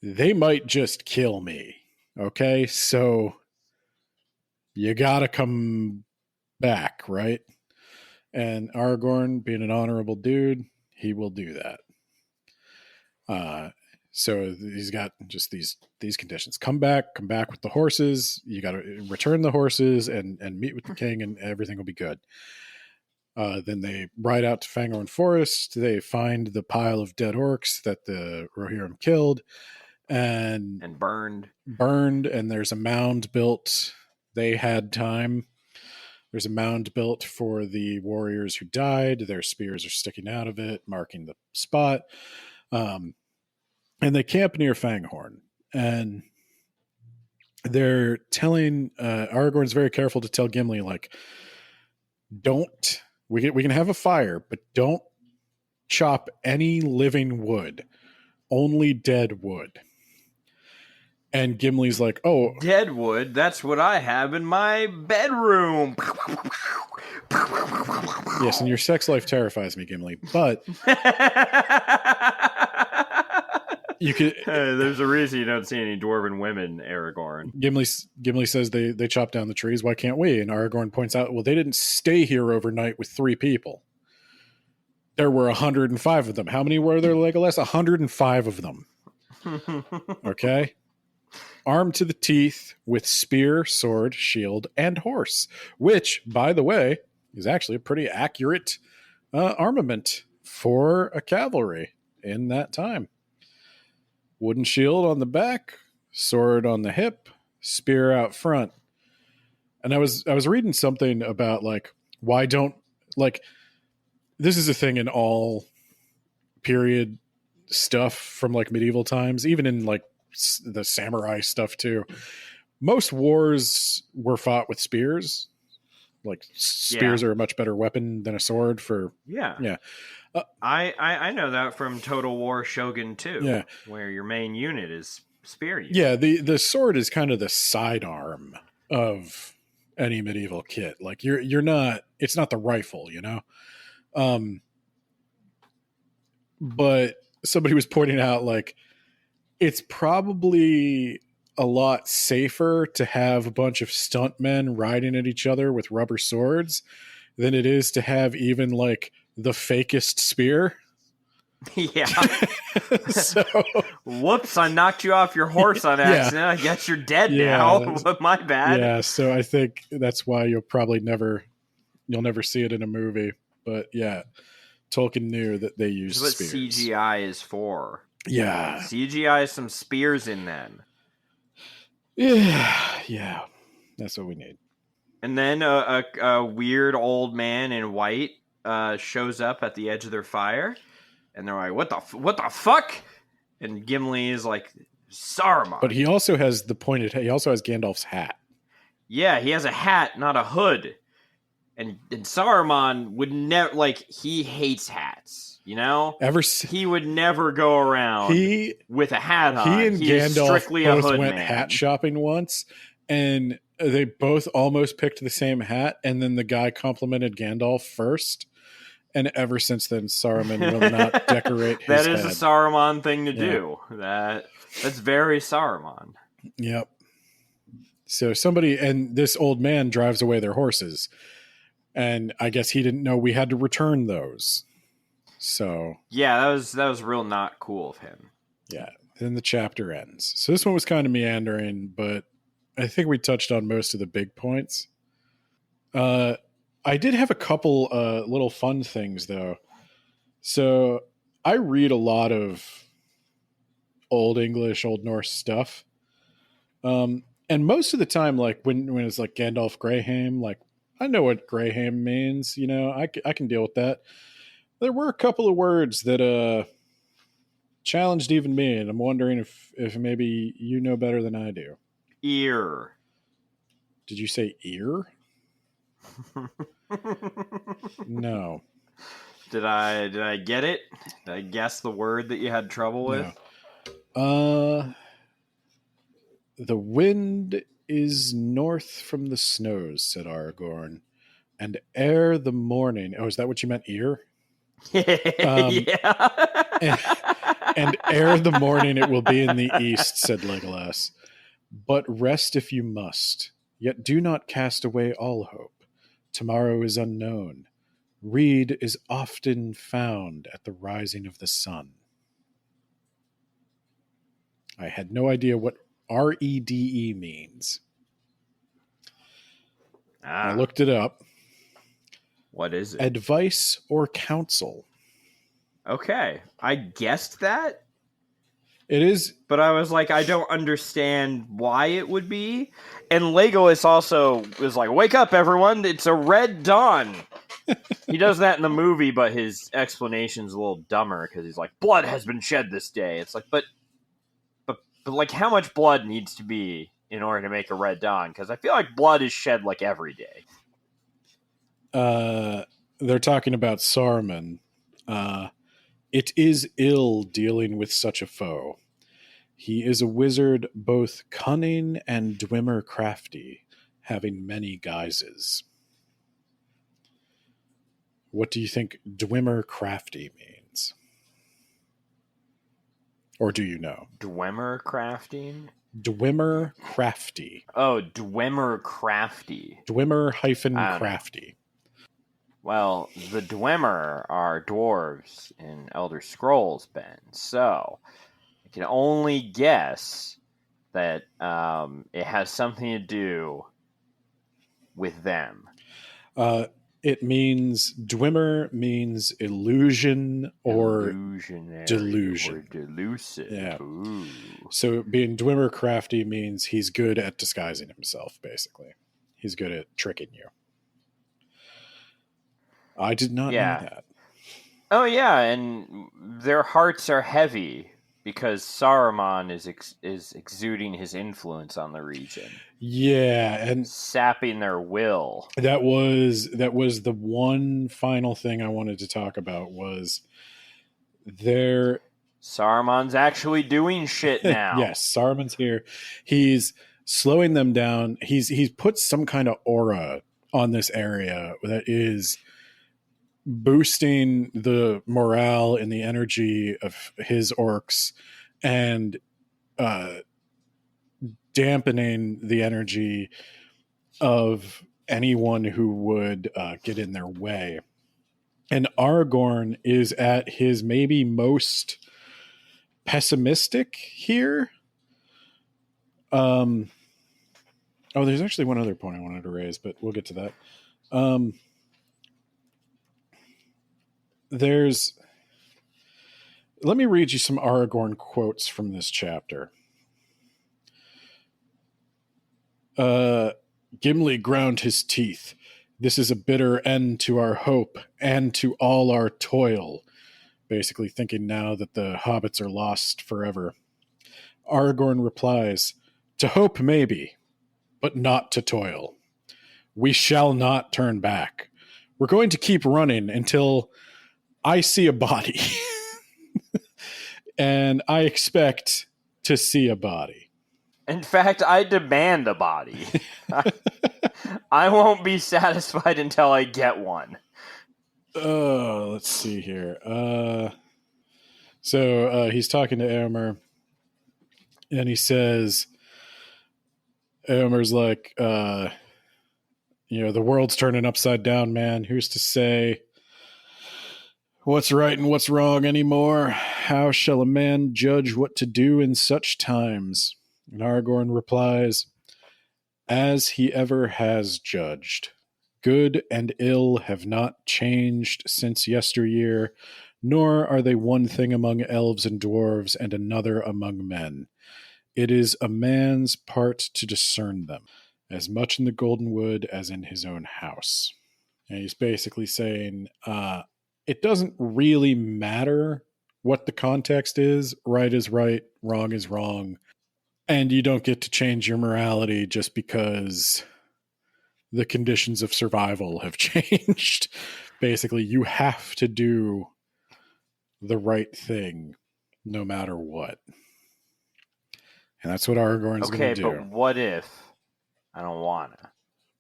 they might just kill me. Okay, so you gotta come back, right? And Aragorn, being an honorable dude, he will do that. So he's got just these conditions. Come back with the horses. You got to return the horses and meet with the king, and everything will be good. Then they ride out to Fangorn Forest. They find the pile of dead orcs that the Rohirrim killed and burned. And there's a mound built. They had time. There's a mound built for the warriors who died. Their spears are sticking out of it, marking the spot. And they camp near Fanghorn, and they're telling Aragorn's very careful to tell Gimli, like, we can have a fire, but don't chop any living wood, only dead wood. And Gimli's like, oh, dead wood? That's what I have in my bedroom. Yes, and your sex life terrifies me, Gimli, but you could. There's a reason you don't see any dwarven women, Aragorn. Gimli says they chop down the trees. Why can't we? And Aragorn points out, well, they didn't stay here overnight with 3 people. There were 105 of them. How many were there, Legolas? 105 of them. Okay? Armed to the teeth with spear, sword, shield, and horse, which, by the way, is actually a pretty accurate armament for a cavalry in that time. Wooden shield on the back, sword on the hip, spear out front. And I was reading something about, like, why don't, like, this is a thing in all period stuff from, like, medieval times, even in, like, the samurai stuff too. Most wars were fought with spears. Like, spears are a much better weapon than a sword for... Yeah. I know that from Total War Shogun 2, where your main unit is spear unit. Yeah, the sword is kind of the sidearm of any medieval kit. Like, you're not... It's not the rifle, you know? But somebody was pointing out, like, it's probably a lot safer to have a bunch of stuntmen riding at each other with rubber swords than it is to have even, like, the fakest spear. Yeah. So, whoops, I knocked you off your horse on accident. I guess you're dead now. My bad. Yeah, so I think that's why you'll never see it in a movie. But yeah, Tolkien knew that they used spears. That's what CGI is for. Yeah. CGI some spears in them. Yeah. That's what we need. And then a weird old man in white shows up at the edge of their fire, and they're like, "What the fuck?" And Gimli is like, "Saruman." But he also has the pointed hat. He also has Gandalf's hat. Yeah, he has a hat, not a hood. And Saruman would never, like, he hates hats, you know? He would never go around with a hat on. He and Gandalf strictly both a hood went man. hat shopping once, and they both almost picked the same hat, and then the guy complimented Gandalf first. And ever since then, Saruman will not decorate his That head. is a Saruman thing to do. That's very Saruman. Yep. So this old man drives away their horses. And I guess he didn't know we had to return those. So yeah, that was real not cool of him. Yeah. Then the chapter ends. So this one was kind of meandering, but I think we touched on most of the big points. I did have a couple little fun things though. So I read a lot of Old English, Old Norse stuff. And most of the time, like when it's like Gandalf Greyheim, like I know what Greyheim means, you know, I can deal with that. There were a couple of words that challenged even me, and I'm wondering if maybe you know better than I do. Ear. Did you say ear? No. Did I get it? Did I guess the word that you had trouble with? No. The wind is north from the snows, said Aragorn, and ere the morning. Oh, is that what you meant, ear? Yeah. And ere the morning it will be in the east, said Legolas. But rest if you must, yet do not cast away all hope. Tomorrow is unknown. Reed is often found at the rising of the sun. I had no idea what REDE means. I looked it up. What is it? Advice or counsel. Okay. I guessed that. It is. But I was like, I don't understand why it would be. And Legolas also was like, wake up, everyone. It's a red dawn. He does that in the movie, but his explanation's a little dumber because he's like, blood has been shed this day. It's like, but like, how much blood needs to be in order to make a red dawn? Because I feel like blood is shed like every day. They're talking about Saruman. It is ill dealing with such a foe. He is a wizard, both cunning and Dwemer crafty, having many guises. What do you think Dwemer crafty means? Or do you know? Dwemer crafting? Dwemer crafty. Oh, Dwemer crafty. Dwemer -crafty. Well, the Dwemer are dwarves in Elder Scrolls, Ben. So I can only guess that it has something to do with them. It means Dwemer means illusion or delusion. Or delusive. Yeah. Ooh. So being Dwemer crafty means he's good at disguising himself, basically. He's good at tricking you. I did not know that. Oh, yeah, and their hearts are heavy because Saruman is exuding his influence on the region. Yeah, and sapping their will. That was the one final thing I wanted to talk about was Saruman's actually doing shit now. Yes, Saruman's here. He's slowing them down. He's put some kind of aura on this area that is boosting the morale and the energy of his orcs and dampening the energy of anyone who would get in their way. And Aragorn is at his maybe most pessimistic here. Oh, there's actually one other point I wanted to raise, but we'll get to that. Let me read you some Aragorn quotes from this chapter. Gimli ground his teeth. This is a bitter end to our hope and to all our toil. Basically thinking now that the hobbits are lost forever. Aragorn replies, to hope maybe, but not to toil. We shall not turn back. We're going to keep running until I see a body. And I expect to see a body. In fact, I demand a body. I won't be satisfied until I get one. Let's see here. So he's talking to Eomer, and he says, Eomer's like, the world's turning upside down, man. Who's to say what's right and what's wrong anymore? How shall a man judge what to do in such times? And Aragorn replies, as he ever has judged. Good and ill have not changed since yesteryear, nor are they one thing among elves and dwarves and another among men. It is a man's part to discern them, as much in the golden wood as in his own house. And he's basically saying, it doesn't really matter what the context is. Right is right, wrong is wrong. And you don't get to change your morality just because the conditions of survival have changed. Basically, you have to do the right thing no matter what. And that's what Aragorn's going to do. Okay, but what if I don't want to?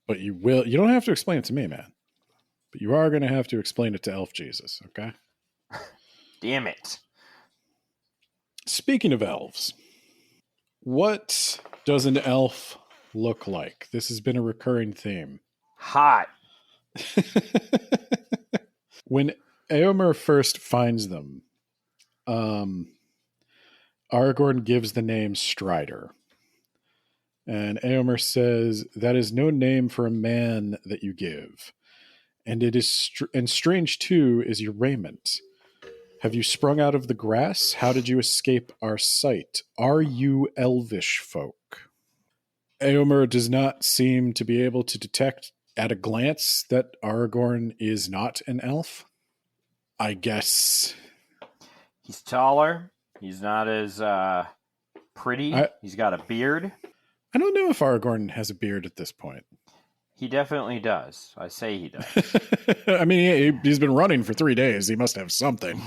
But you will. You don't have to explain it to me, man. But you are going to have to explain it to Elf Jesus, okay? Damn it. Speaking of elves, what does an elf look like? This has been a recurring theme. Hot. When Eomer first finds them, Aragorn gives the name Strider. And Eomer says, that is no name for a man that you give. And it is and strange too is your raiment. Have you sprung out of the grass? How did you escape our sight? Are you elvish folk? Eomer does not seem to be able to detect at a glance that Aragorn is not an elf. I guess He's taller. He's not as pretty. He's got a beard. I don't know if Aragorn has a beard at this point. He definitely does. I say he does. I mean, he's been running for 3 days. He must have something.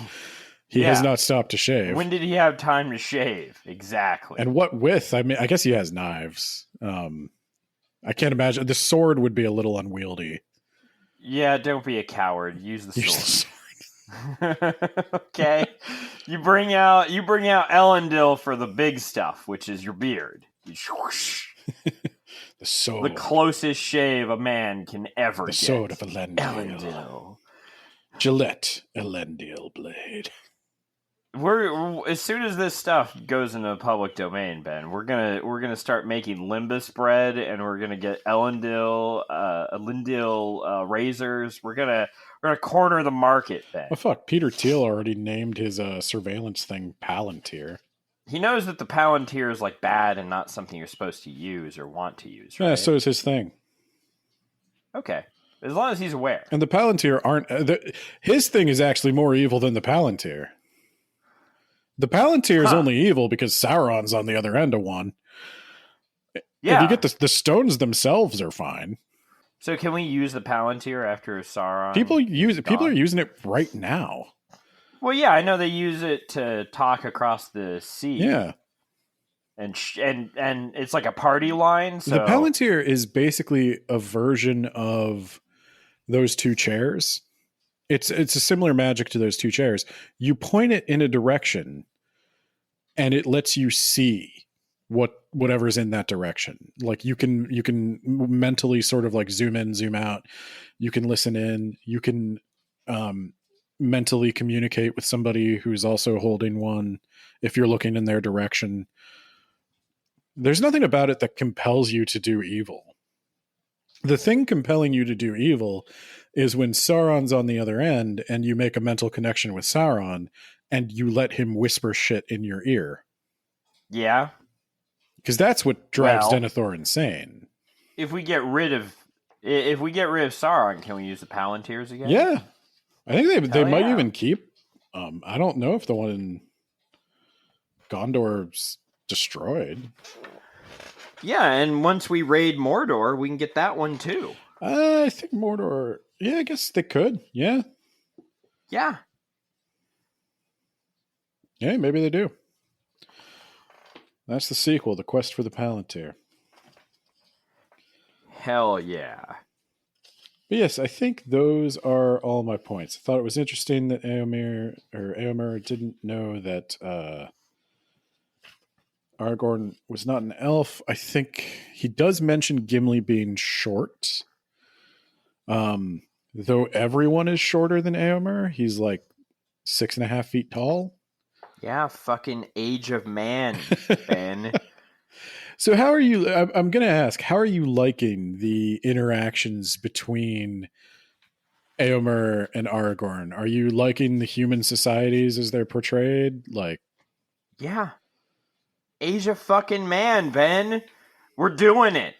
He has not stopped to shave. When did he have time to shave? Exactly. And what with? I mean, I guess he has knives. I can't imagine. The sword would be a little unwieldy. Yeah, don't be a coward. Use the sword. Okay. You bring out Elendil for the big stuff, which is your beard. You the sword. The closest shave a man can ever get. The sword of Elendil. Gillette Elendil blade. We're as soon as this stuff goes into the public domain, Ben, we're gonna start making Limbus bread, and we're gonna get Elendil razors. We're gonna corner the market, Ben. Oh fuck! Peter Thiel already named his surveillance thing Palantir. He knows that the Palantir is like bad and not something you're supposed to use or want to use. Right? Yeah, so is his thing. Okay, as long as he's aware. And the Palantir aren't. His thing is actually more evil than the Palantir. The Palantir is only evil because Sauron's on the other end of one. Yeah. If you get the stones themselves are fine. So can we use the Palantir after Sauron? People use it. People are using it right now. Well, yeah, I know they use it to talk across the sea. Yeah. And it's like a party line. So the Palantir is basically a version of those two chairs. It's a similar magic to those two chairs. You point it in a direction, and it lets you see whatever's in that direction. Like you can mentally sort of like zoom in, zoom out. You can listen in. You can mentally communicate with somebody who's also holding one if you're looking in their direction. There's nothing about it that compels you to do evil. The thing compelling you to do evil is when Sauron's on the other end and you make a mental connection with Sauron and you let him whisper shit in your ear. Yeah. Because that's what drives Denethor insane. if we get rid of Sauron, can we use the Palantirs again? Yeah, I think they might yeah. even keep. I don't know if the one in Gondor's destroyed. Yeah, and once we raid Mordor, we can get that one too. I think Mordor. Yeah, I guess they could. Yeah. Yeah. Yeah, maybe they do. That's the sequel, The Quest for the Palantir. Hell yeah. But yes, I think those are all my points. I thought it was interesting that Eomer didn't know that Aragorn was not an elf. I think he does mention Gimli being short. Though everyone is shorter than Eomer, he's like 6.5 feet tall. Yeah, fucking age of man, Ben. So how are you? I'm going to ask, how are you liking the interactions between Eomer and Aragorn? Are you liking the human societies as they're portrayed? Like, yeah. Age of fucking man, Ben. We're doing it.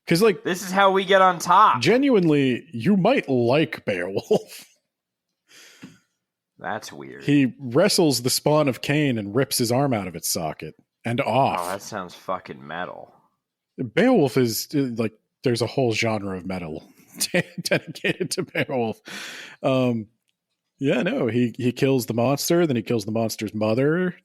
Because, like, this is how we get on top. Genuinely, you might like Beowulf. That's weird. He wrestles the spawn of Cain and rips his arm out of its socket and off. Oh, that sounds fucking metal. Beowulf is like, there's a whole genre of metal dedicated to Beowulf. Yeah, no, he kills the monster, then he kills the monster's mother.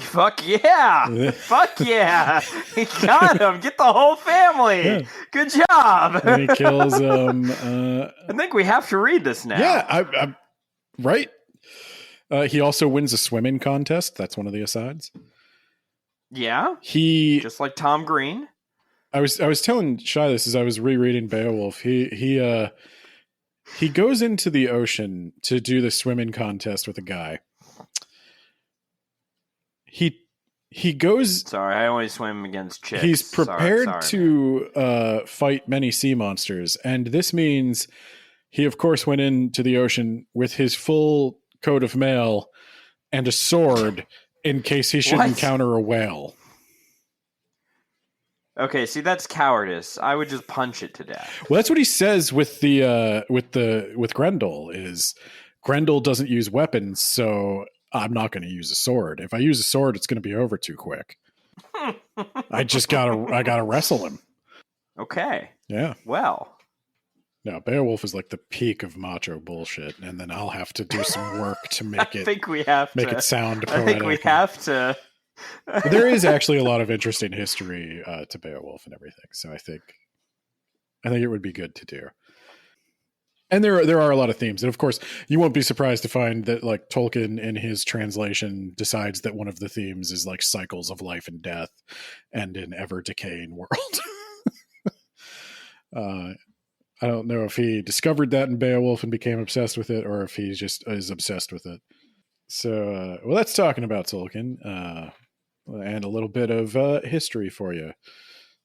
Fuck yeah! Fuck yeah! He got him. Get the whole family. Yeah. Good job. And he kills. I think we have to read this now. Yeah, I'm right. He also wins a swimming contest. That's one of the asides. Yeah, he just like Tom Green. I was telling Shai this as I was rereading Beowulf. He goes into the ocean to do the swimming contest with a guy. He goes. Sorry, I only swim against chicks. He's prepared to fight many sea monsters, and this means he, of course, went into the ocean with his full coat of mail and a sword in case he should encounter a whale. Okay, see, that's cowardice. I would just punch it to death. Well, that's what he says with Grendel. Is Grendel doesn't use weapons, so I'm not going to use a sword. If I use a sword, it's going to be over too quick. I gotta wrestle him. Okay. Yeah. Well. No, Beowulf is like the peak of macho bullshit, and then I'll have to do some work to make it. I think we have make it sound poetic. I think we have to. But there is actually a lot of interesting history to Beowulf and everything, so I think it would be good to do. And there are a lot of themes, and of course, you won't be surprised to find that, like, Tolkien in his translation decides that one of the themes is like cycles of life and death, and an ever decaying world. I don't know if he discovered that in Beowulf and became obsessed with it, or if he just is obsessed with it. So, well, that's talking about Tolkien, and a little bit of history for you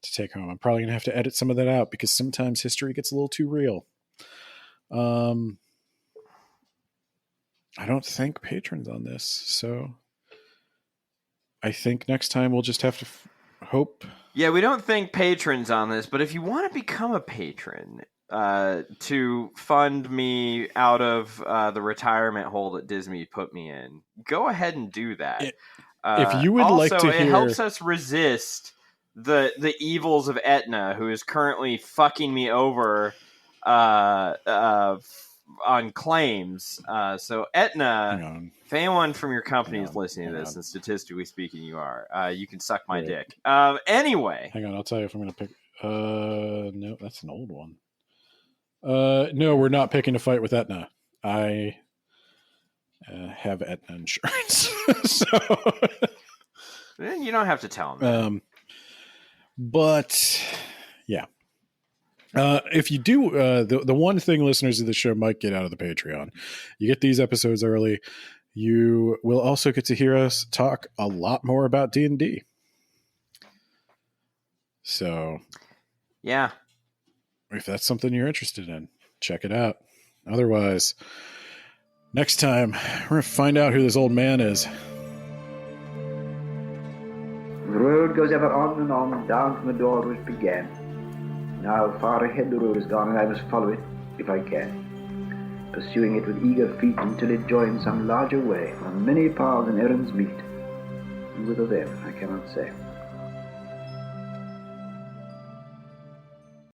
to take home. I'm probably gonna have to edit some of that out because sometimes history gets a little too real. I don't think patrons on this, so I think next time we'll just have to hope. Yeah, we don't think patrons on this, but if you want to become a patron to fund me out of the retirement hole that Disney put me in, go ahead and do that. If you would also, like to hear... it helps us resist the evils of Etna, who is currently fucking me over on claims. So Etna, if anyone from your company is listening to this, and statistically speaking you are, you can suck my dick. Anyway. Hang on, I'll tell you if I'm going to pick... no, that's an old one. No, we're not picking a fight with Etna. I have Etna insurance. So... You don't have to tell them. But, yeah. If you do, the one thing listeners of the show might get out of the Patreon, you get these episodes early. You will also get to hear us talk a lot more about D&D. So, yeah, if that's something you're interested in, check it out. Otherwise, next time we're going to find out who this old man is. The road goes ever on and on, down from the door which began. Now far ahead the road is gone, and I must follow it, if I can, pursuing it with eager feet until it joins some larger way, where many paths and errands meet. And whither then, I cannot say.